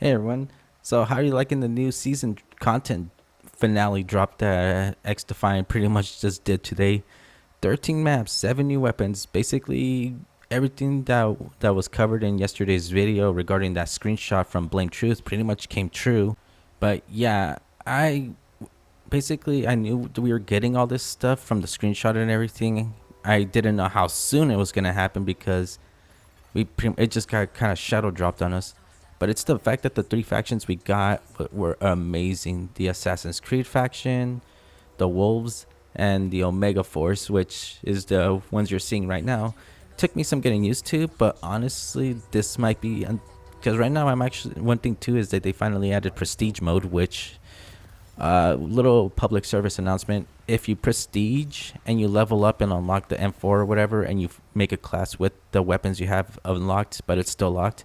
Hey everyone. So how are you liking the new season content finale drop that XDefiant pretty much just did today? 13 maps, 7 new weapons, basically everything that was covered in yesterday's video regarding that screenshot from Blame Truth pretty much came true. But yeah, I I knew that we were getting all this stuff from the screenshot and everything. I didn't know how soon it was going to happen because it just got kind of shadow dropped on us. But it's the fact that the three factions we got were amazing: the Assassin's Creed faction, the Wolves, and the Omega Force, which is the ones you're seeing right now. Took me some getting used to, but honestly, this might be because right now I'm actually one thing too is that they finally added Prestige mode, which little public service announcement. If you prestige and you level up and unlock the M4 or whatever, and you make a class with the weapons you have unlocked, but it's still locked,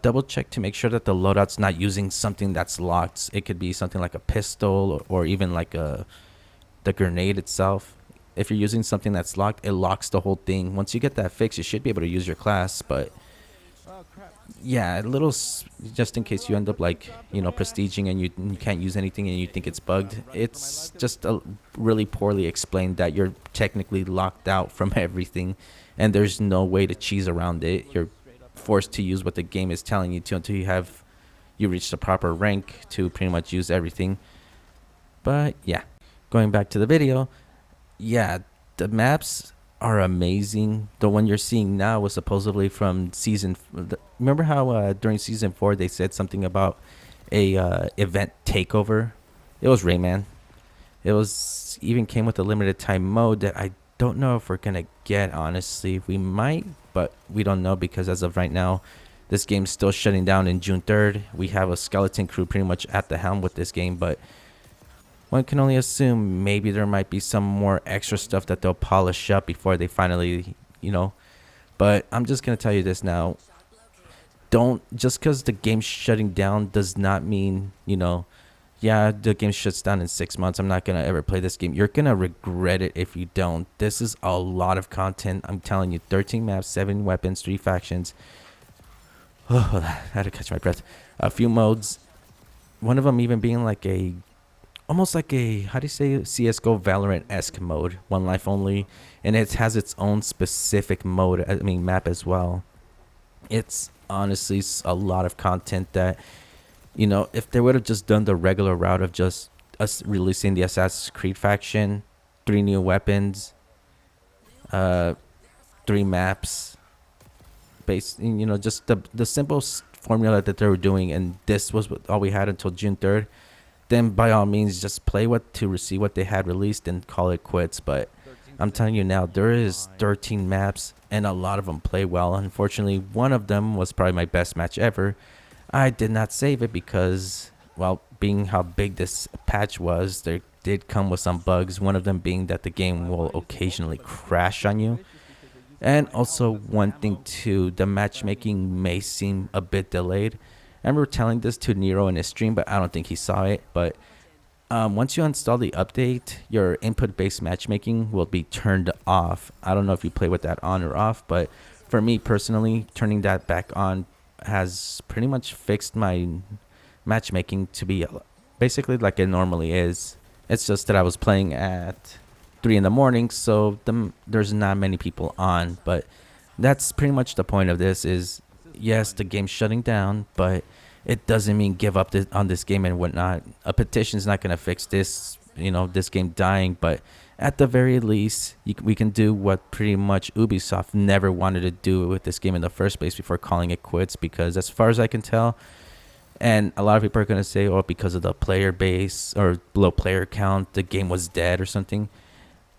double check to make sure that the loadout's not using something that's locked. It could be something like a pistol or even like the grenade itself. If you're using something that's locked, it locks the whole thing. Once you get that fixed, you should be able to use your class, but yeah, a little just in case you end up like prestiging and you can't use anything and you think it's bugged. It's just really poorly explained that you're technically locked out from everything, and there's no way to cheese around it. You're forced to use what the game is telling you to until you reach the proper rank to pretty much use everything. But yeah, going back to the video, yeah, the maps are amazing. The one you're seeing now was supposedly from Remember how during season 4 they said something about a event takeover? It was Rayman. It was even came with a limited time mode that I don't know if we're gonna get. Honestly, we might, but we don't know because as of right now, this game's still shutting down in June 3rd. We have a skeleton crew pretty much at the helm with this game, but one can only assume maybe there might be some more extra stuff that they'll polish up before they finally. But I'm just going to tell you this now. Don't, just because the game's shutting down does not mean, yeah, the game shuts down in 6 months. I'm not going to ever play this game. You're going to regret it if you don't. This is a lot of content. I'm telling you, 13 maps, 7 weapons, 3 factions. Oh, I had to catch my breath. A few modes. One of them even being like almost like a, how do you say, CSGO Valorant-esque mode, one life only, and it has its own specific map as well. It's honestly a lot of content that, if they would have just done the regular route of just us releasing the Assassin's Creed faction, 3 new weapons, 3 maps, just the simple formula that they were doing, and this was all we had until June 3rd, then by all means just play to see what they had released and call it quits. But I'm telling you now, there is 13 maps and a lot of them play well. Unfortunately, one of them was probably my best match ever. I did not save it because, well, being how big this patch was, there did come with some bugs. One of them being that the game will occasionally crash on you. And also one thing too, the matchmaking may seem a bit delayed. I remember telling this to Nero in his stream, but I don't think he saw it. But once you install the update, your input-based matchmaking will be turned off. I don't know if you play with that on or off, but for me personally, turning that back on has pretty much fixed my matchmaking to be basically like it normally is. It's just that I was playing at 3 in the morning, so there's not many people on. But that's pretty much the point of this is, yes, the game's shutting down, but it doesn't mean give up on this game and whatnot. A petition's not going to fix this game dying, but at the very least, we can do what pretty much Ubisoft never wanted to do with this game in the first place before calling it quits, because as far as I can tell, and a lot of people are going to say, oh, because of the player base or low player count, the game was dead or something.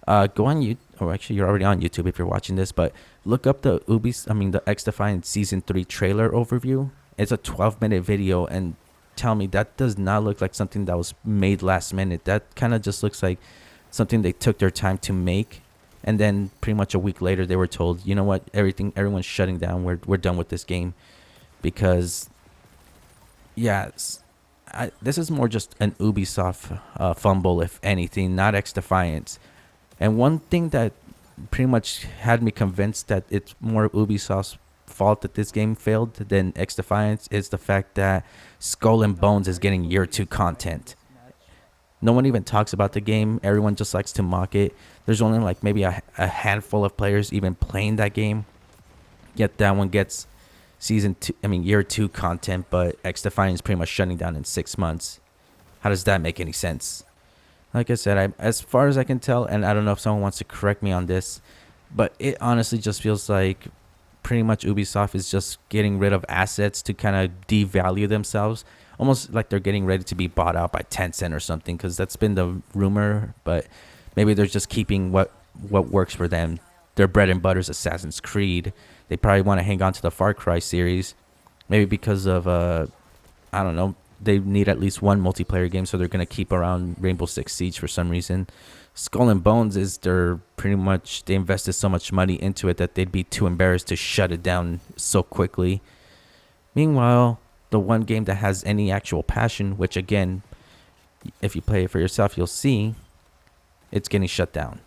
Go on YouTube, or actually you're already on YouTube if you're watching this, but look up the XDefiant Season 3 trailer overview. It's a 12-minute video, and tell me that does not look like something that was made last minute. That kind of just looks like something they took their time to make, and then pretty much a week later they were told, you know what, everyone's shutting down. We're done with this game, because yeah, this is more just an Ubisoft fumble, if anything, not XDefiant. And one thing that pretty much had me convinced that it's more Ubisoft's fault that this game failed than XDefiant is the fact that Skull and Bones is getting year 2 content. No one even talks about the game. Everyone just likes to mock it. There's only like maybe a handful of players even playing that game. Yet that one gets year 2 content, but XDefiant is pretty much shutting down in 6 months. How does that make any sense? Like I said, as far as I can tell, and I don't know if someone wants to correct me on this, but it honestly just feels like pretty much Ubisoft is just getting rid of assets to kind of devalue themselves. Almost like they're getting ready to be bought out by Tencent or something, because that's been the rumor. But maybe they're just keeping what works for them. Their bread and butter is Assassin's Creed. They probably want to hang on to the Far Cry series. Maybe because of, I don't know, they need at least one multiplayer game, so they're going to keep around Rainbow Six Siege for some reason. Skull and Bones is they invested so much money into it that they'd be too embarrassed to shut it down so quickly. Meanwhile, the one game that has any actual passion, which again, if you play it for yourself, you'll see, it's getting shut down.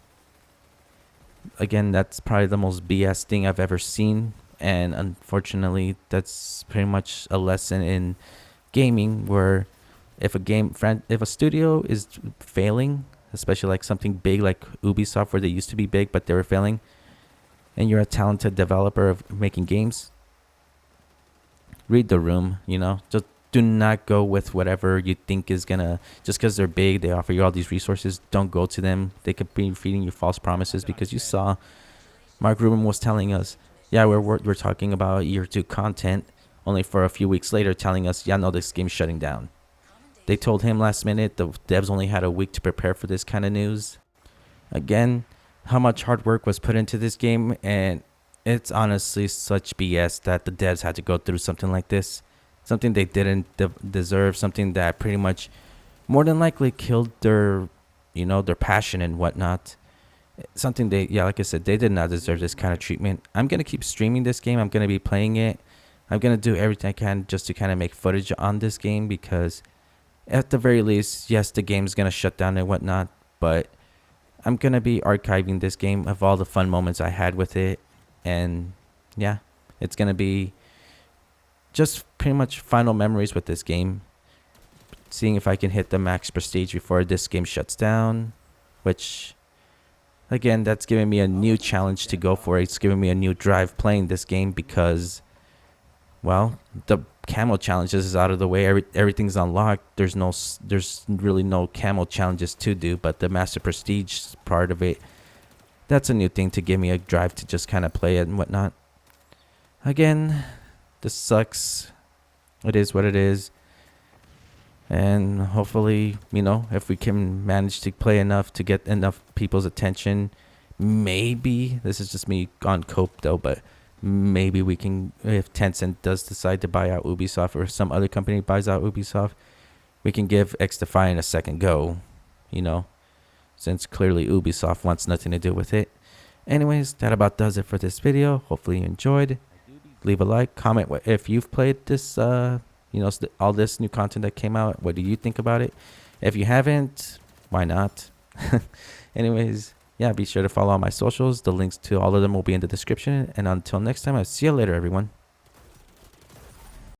Again, that's probably the most BS thing I've ever seen, and unfortunately, that's pretty much a lesson in gaming, where if a studio is failing, especially like something big like Ubisoft, where they used to be big but they were failing, and you're a talented developer of making games, read the room. Just do not go with whatever you think is gonna, just because they're big, they offer you all these resources. Don't go to them. They could be feeding you false promises, because you saw Mark Rubin was telling us, yeah, we're talking about year 2 content, only for a few weeks later telling us, yeah, no, this game's shutting down. They told him last minute. The devs only had a week to prepare for this kind of news. Again, how much hard work was put into this game, and it's honestly such BS that the devs had to go through something like this. Something they didn't deserve, something that pretty much more than likely killed their passion and whatnot. Something like I said, they did not deserve this kind of treatment. I'm going to keep streaming this game. I'm going to be playing it. I'm going to do everything I can just to kind of make footage on this game, because at the very least, yes, the game's going to shut down and whatnot, but I'm going to be archiving this game of all the fun moments I had with it. And yeah, it's going to be just pretty much final memories with this game. Seeing if I can hit the max prestige before this game shuts down, which, again, that's giving me a new challenge to go for. It's giving me a new drive playing this game, because, well, the camo challenges is out of the way. Everything's unlocked. There's really no camo challenges to do, but the master prestige part of it, that's a new thing to give me a drive to just kind of play it and whatnot. Again, this sucks. It is what it is. And hopefully, if we can manage to play enough to get enough people's attention, maybe, this is just me on cope though, but maybe we can, if Tencent does decide to buy out Ubisoft, or some other company buys out Ubisoft, we can give XDefiant a second go, since clearly Ubisoft wants nothing to do with it. Anyways, that about does it for this video. Hopefully you enjoyed. Leave a like, comment if you've played this, all this new content that came out. What do you think about it? If you haven't, why not? Anyways, yeah, be sure to follow all my socials. The links to all of them will be in the description. And until next time, I'll see you later, everyone.